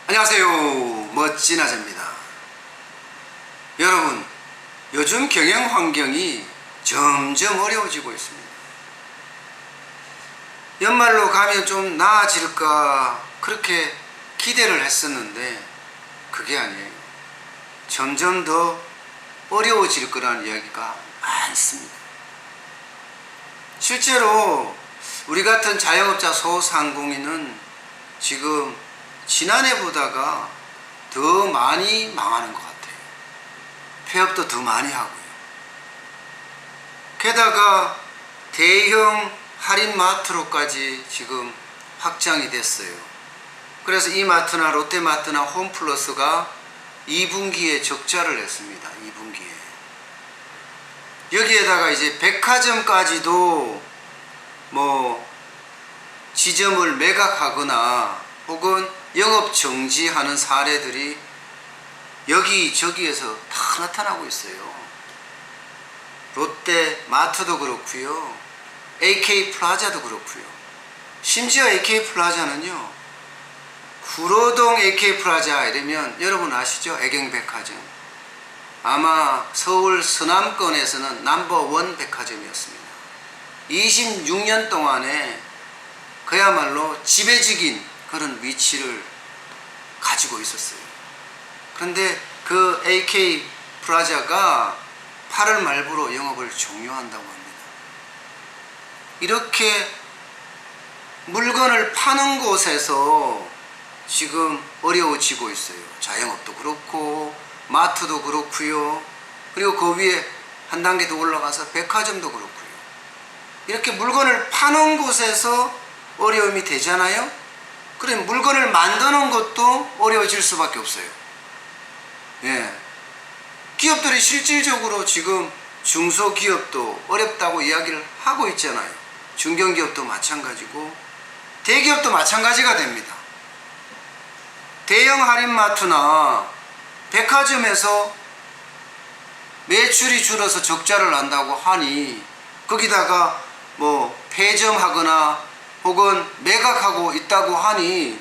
안녕하세요. 멋진 아재입니다. 여러분, 요즘 경영 환경이 점점 어려워지고 있습니다. 연말로 가면 좀 나아질까 그렇게 기대를 했었는데 그게 아니에요. 점점 더 어려워질 거라는 이야기가 많습니다. 실제로 우리 같은 자영업자 소상공인은 지금 지난해보다가 더 많이 망하는 것 같아요. 폐업도 더 많이 하고요. 게다가 대형 할인마트로까지 지금 확장이 됐어요. 그래서 이마트나 롯데마트나 홈플러스가 2분기에 적자를 냈습니다. 2분기에. 여기에다가 이제 백화점까지도 지점을 매각하거나 혹은 영업 정지하는 사례들이 여기저기에서 다 나타나고 있어요. 롯데 마트도 그렇고요. AK 플라자도 그렇고요. 심지어 AK 플라자는요. 구로동 AK 플라자 이러면 여러분 아시죠? 애경백화점. 아마 서울 서남권에서는 넘버1 백화점이었습니다. 26년 동안에 그야말로 지배적인 그런 위치를 가지고 있었어요. 그런데 그 AK 플라자가 8월 말부로 영업을 종료한다고 합니다. 이렇게 물건을 파는 곳에서 지금 어려워지고 있어요. 자영업도 그렇고 마트도 그렇고요. 그리고 그 위에 한 단계 더 올라가서 백화점도 그렇고요. 이렇게 물건을 파는 곳에서 어려움이 되잖아요. 그럼 물건을 만드는 것도 어려워질 수밖에 없어요. 예. 기업들이 실질적으로 지금 중소기업도 어렵다고 이야기를 하고 있잖아요. 중견기업도 마찬가지고 대기업도 마찬가지가 됩니다. 대형 할인마트나 백화점에서 매출이 줄어서 적자를 난다고 하니 거기다가 폐점하거나 혹은 매각하고 있다고 하니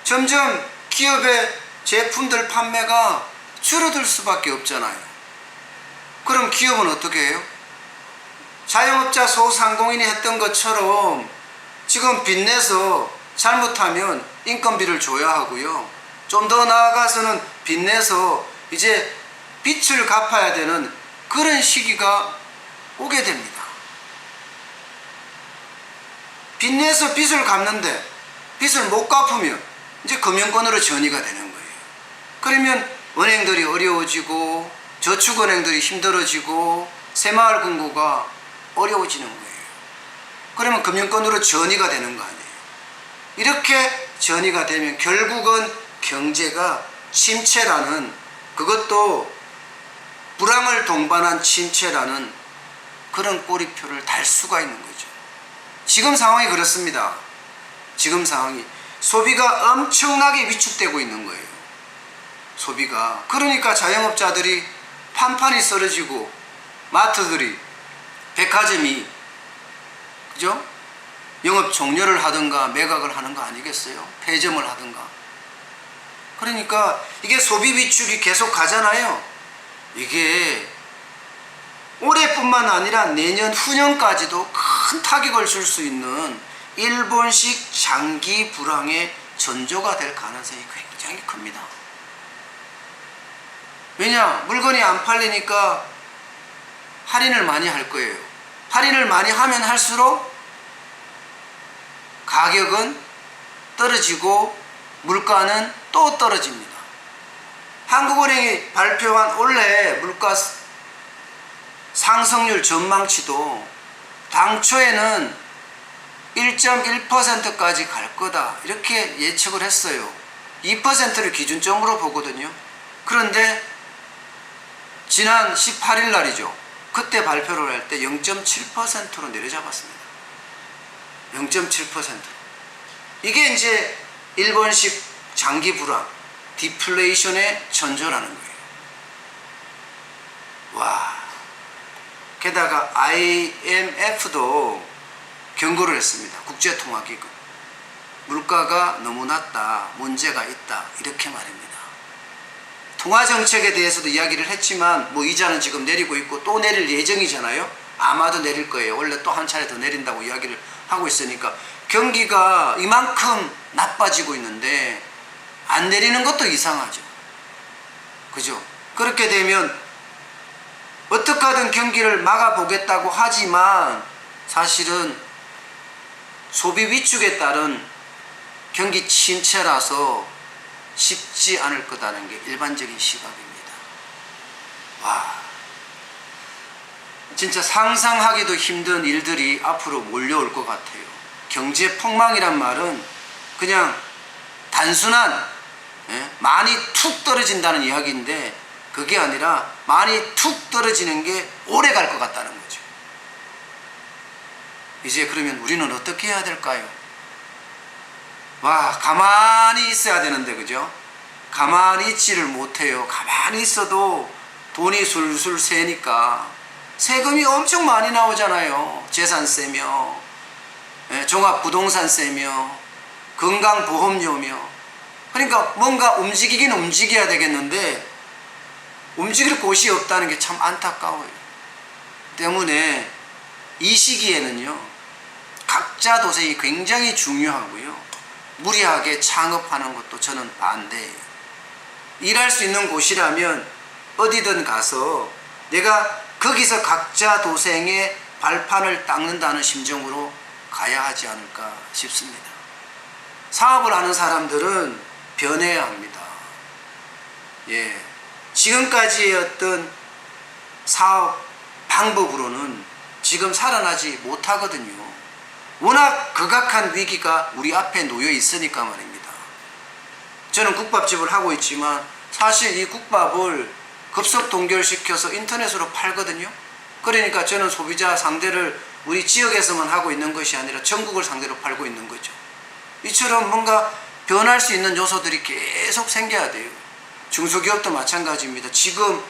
점점 기업의 제품들 판매가 줄어들 수밖에 없잖아요. 그럼 기업은 어떻게 해요? 자영업자 소상공인이 했던 것처럼 지금 빚내서 잘못하면 인건비를 줘야 하고요. 좀 더 나아가서는 빚내서 이제 빚을 갚아야 되는 그런 시기가 오게 됩니다. 빚내서 빚을 갚는데 빚을 못 갚으면 이제 금융권으로 전이가 되는 거예요. 그러면 은행들이 어려워지고 저축은행들이 힘들어지고 새마을금고가 어려워지는 거예요. 그러면 금융권으로 전이가 되는 거 아니에요. 이렇게 전이가 되면 결국은 경제가 침체라는, 그것도 불황을 동반한 침체라는 그런 꼬리표를 달 수가 있는 거죠. 지금 상황이 그렇습니다. 지금 상황이 소비가 엄청나게 위축되고 있는 거예요. 소비가. 그러니까 자영업자들이 판판이 쓰러지고 마트들이, 백화점이 그죠? 영업 종료를 하든가 매각을 하는 거 아니겠어요? 폐점을 하든가. 그러니까 이게 소비 위축이 계속 가잖아요. 이게 올해뿐만 아니라 내년 후년까지도 큰 타격을 줄 수 있는 일본식 장기 불황의 전조가 될 가능성이 굉장히 큽니다. 왜냐? 물건이 안 팔리니까 할인을 많이 할 거예요. 할인을 많이 하면 할수록 가격은 떨어지고 물가는 또 떨어집니다. 한국은행이 발표한 올해 물가 상승률 전망치도 당초에는 1.1%까지 갈 거다 이렇게 예측을 했어요. 2%를 기준점으로 보거든요. 그런데 지난 18일 날이죠. 그때 발표를 할 때 0.7%로 내려잡았습니다. 0.7%. 이게 이제 일본식 장기 불황, 디플레이션의 전조라는 거예요. 와. 게다가 IMF도 경고를 했습니다. 국제통화기금. 물가가 너무 낮다, 문제가 있다, 이렇게 말입니다. 통화정책에 대해서도 이야기를 했지만 뭐 이자는 지금 내리고 있고 또 내릴 예정이잖아요. 아마도 내릴 거예요. 원래 또 한 차례 더 내린다고 이야기를 하고 있으니까 경기가 이만큼 나빠지고 있는데 안 내리는 것도 이상하죠. 그죠? 그렇게 되면 어떻게 하든 경기를 막아보겠다고 하지만 사실은 소비 위축에 따른 경기 침체라서 쉽지 않을 거다는 게 일반적인 시각입니다. 와, 진짜 상상하기도 힘든 일들이 앞으로 몰려올 것 같아요. 경제 폭망이란 말은 그냥 단순한 많이 툭 떨어진다는 이야기인데 그게 아니라 많이 툭 떨어지는 게 오래 갈 것 같다는 거죠. 이제 그러면 우리는 어떻게 해야 될까요? 와, 가만히 있어야 되는데, 그죠? 가만히 있지를 못해요. 가만히 있어도 돈이 술술 새니까 세금이 엄청 많이 나오잖아요. 재산세며 종합부동산세며 건강보험료며. 그러니까 뭔가 움직이긴 움직여야 되겠는데 움직일 곳이 없다는 게 참 안타까워요. 때문에 이 시기에는요, 각자 도생이 굉장히 중요하고요, 무리하게 창업하는 것도 저는 반대예요. 일할 수 있는 곳이라면 어디든 가서 내가 거기서 각자 도생의 발판을 닦는다는 심정으로 가야 하지 않을까 싶습니다. 사업을 하는 사람들은 변해야 합니다. 예, 지금까지의 어떤 사업 방법으로는 지금 살아나지 못하거든요. 워낙 극악한 위기가 우리 앞에 놓여 있으니까 말입니다. 저는 국밥집을 하고 있지만 사실 이 국밥을 급속 동결시켜서 인터넷으로 팔거든요. 그러니까 저는 소비자 상대를 우리 지역에서만 하고 있는 것이 아니라 전국을 상대로 팔고 있는 거죠. 이처럼 뭔가 변할 수 있는 요소들이 계속 생겨야 돼요. 중소기업도 마찬가지입니다. 지금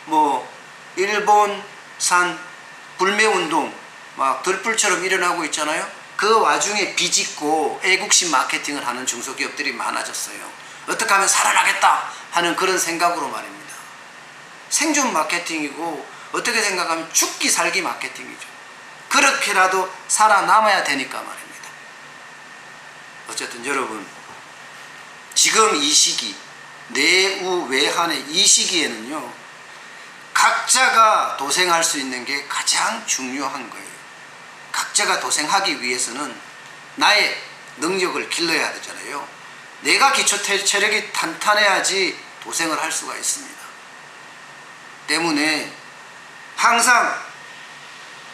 뭐 일본산 불매운동 막 들불처럼 일어나고 있잖아요. 그 와중에 비집고 애국심 마케팅을 하는 중소기업들이 많아졌어요. 어떻게 하면 살아나겠다 하는 그런 생각으로 말입니다. 생존 마케팅이고 어떻게 생각하면 죽기 살기 마케팅이죠. 그렇게라도 살아남아야 되니까 말입니다. 어쨌든 여러분, 지금 이 시기, 내우 외환의 이 시기에는요, 각자가 도생할 수 있는 게 가장 중요한 거예요. 각자가 도생하기 위해서는 나의 능력을 길러야 되잖아요. 내가 기초 체력이 탄탄해야지 도생을 할 수가 있습니다. 때문에 항상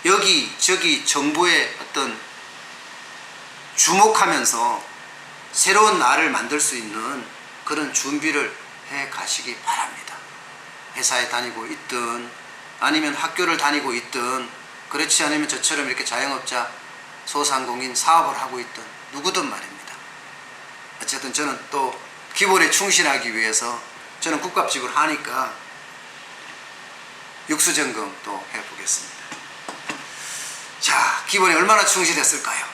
여기저기 정보에 어떤 주목하면서 새로운 나를 만들 수 있는 그런 준비를 해 가시기 바랍니다. 회사에 다니고 있든 아니면 학교를 다니고 있든, 그렇지 않으면 저처럼 이렇게 자영업자, 소상공인 사업을 하고 있든 누구든 말입니다. 어쨌든 저는 또 기본에 충실하기 위해서 저는 국밥집을 하니까 육수점검 또 해보겠습니다. 자, 기본에 얼마나 충실했을까요?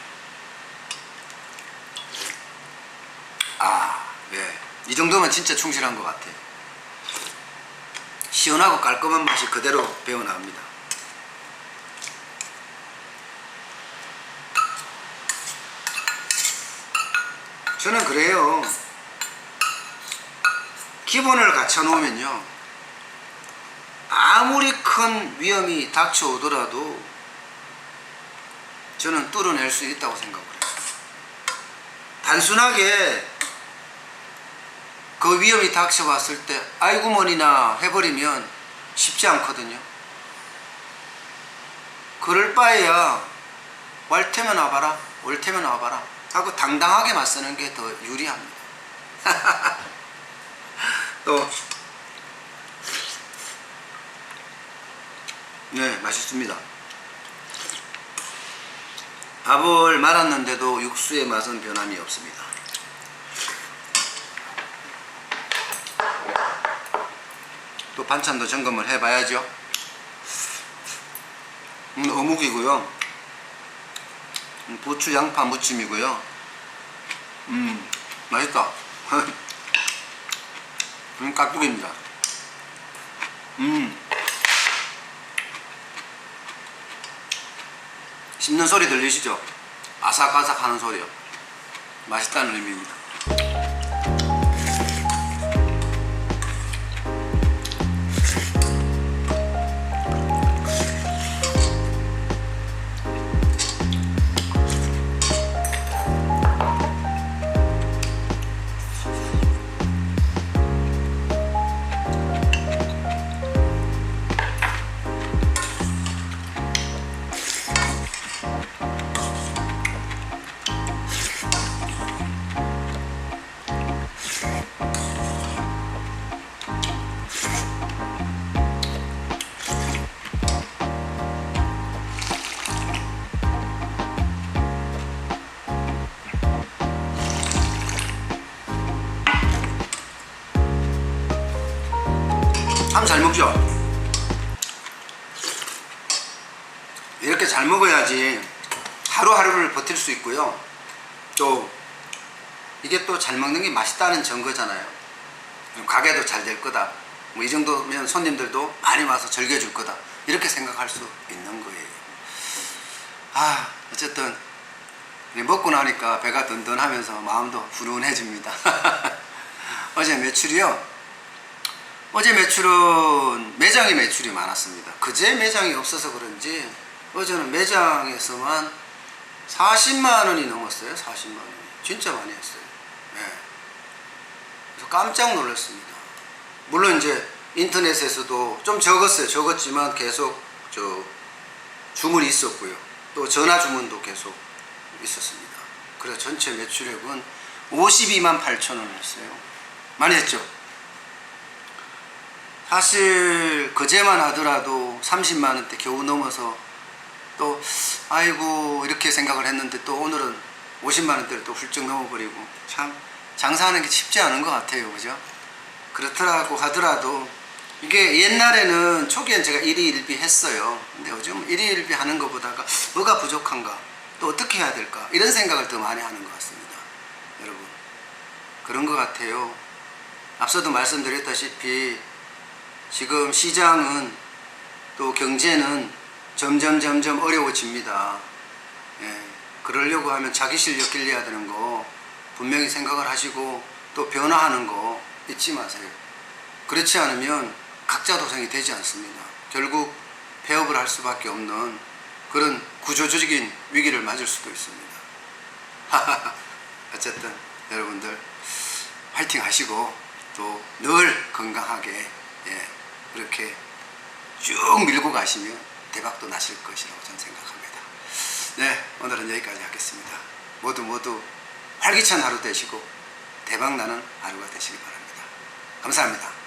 네, 이 정도면 진짜 충실한 것 같아요. 시원하고 깔끔한 맛이 그대로 배어납니다. 저는 그래요. 기본을 갖춰 놓으면요, 아무리 큰 위험이 닥쳐오더라도 저는 뚫어낼 수 있다고 생각을 해요. 단순하게 그 위험이 닥쳐왔을 때 아이고 머니나 해버리면 쉽지 않거든요. 그럴 바에야 왈테면 와봐라, 옳테면 와봐라 하고 당당하게 맞서는 게 더 유리합니다. 또 네, 맛있습니다. 밥을 말았는데도 육수의 맛은 변함이 없습니다. 또 반찬도 점검을 해봐야죠. 어묵이고요, 부추 양파 무침이고요, 맛있다. 깍두기입니다. 씹는 소리 들리시죠? 아삭아삭 하는 소리요. 맛있다는 의미입니다. 참 잘 먹죠? 이렇게 잘 먹어야지 하루하루를 버틸 수 있고요. 또 이게 또 잘 먹는 게 맛있다는 증거잖아요. 가게도 잘 될 거다. 뭐 이 정도면 손님들도 많이 와서 즐겨줄 거다. 이렇게 생각할 수 있는 거예요. 어쨌든 먹고 나니까 배가 든든하면서 마음도 훈훈해집니다. 어제 매출이요. 어제 매출은 매장의 매출이 많았습니다. 그제 매장이 없어서 그런지 어제는 매장에서만 40만 원이 넘었어요. 40만 원이. 진짜 많이 했어요. 네. 그래서 깜짝 놀랐습니다. 물론 이제 인터넷에서도 좀 적었어요. 적었지만 계속 주문이 있었고요. 또 전화 주문도 계속 있었습니다. 그래서 전체 매출액은 52만 8천 원을 했어요. 많이 했죠? 사실 그제만 하더라도 30만 원대 겨우 넘어서 또 아이고 이렇게 생각을 했는데 또 오늘은 50만 원대를 또 훌쩍 넘어버리고 참 장사하는 게 쉽지 않은 것 같아요. 그죠? 그렇더라고 하더라도 이게 옛날에는 초기엔 제가 일희일비 했어요. 근데 요즘 일희일비 하는 것보다가 뭐가 부족한가 또 어떻게 해야 될까 이런 생각을 더 많이 하는 것 같습니다. 여러분 그런 것 같아요. 앞서도 말씀드렸다시피 지금 시장은 또 경제는 점점 어려워집니다. 예, 그러려고 하면 자기 실력 길러야 되는 거 분명히 생각을 하시고 또 변화하는 거 잊지 마세요. 그렇지 않으면 각자 도생이 되지 않습니다. 결국 폐업을 할 수밖에 없는 그런 구조적인 위기를 맞을 수도 있습니다. 어쨌든 여러분들 화이팅 하시고 또 늘 건강하게 그렇게 쭉 밀고 가시면 대박도 나실 것이라고 저는 생각합니다. 네, 오늘은 여기까지 하겠습니다. 모두 활기찬 하루 되시고 대박 나는 하루가 되시기 바랍니다. 감사합니다.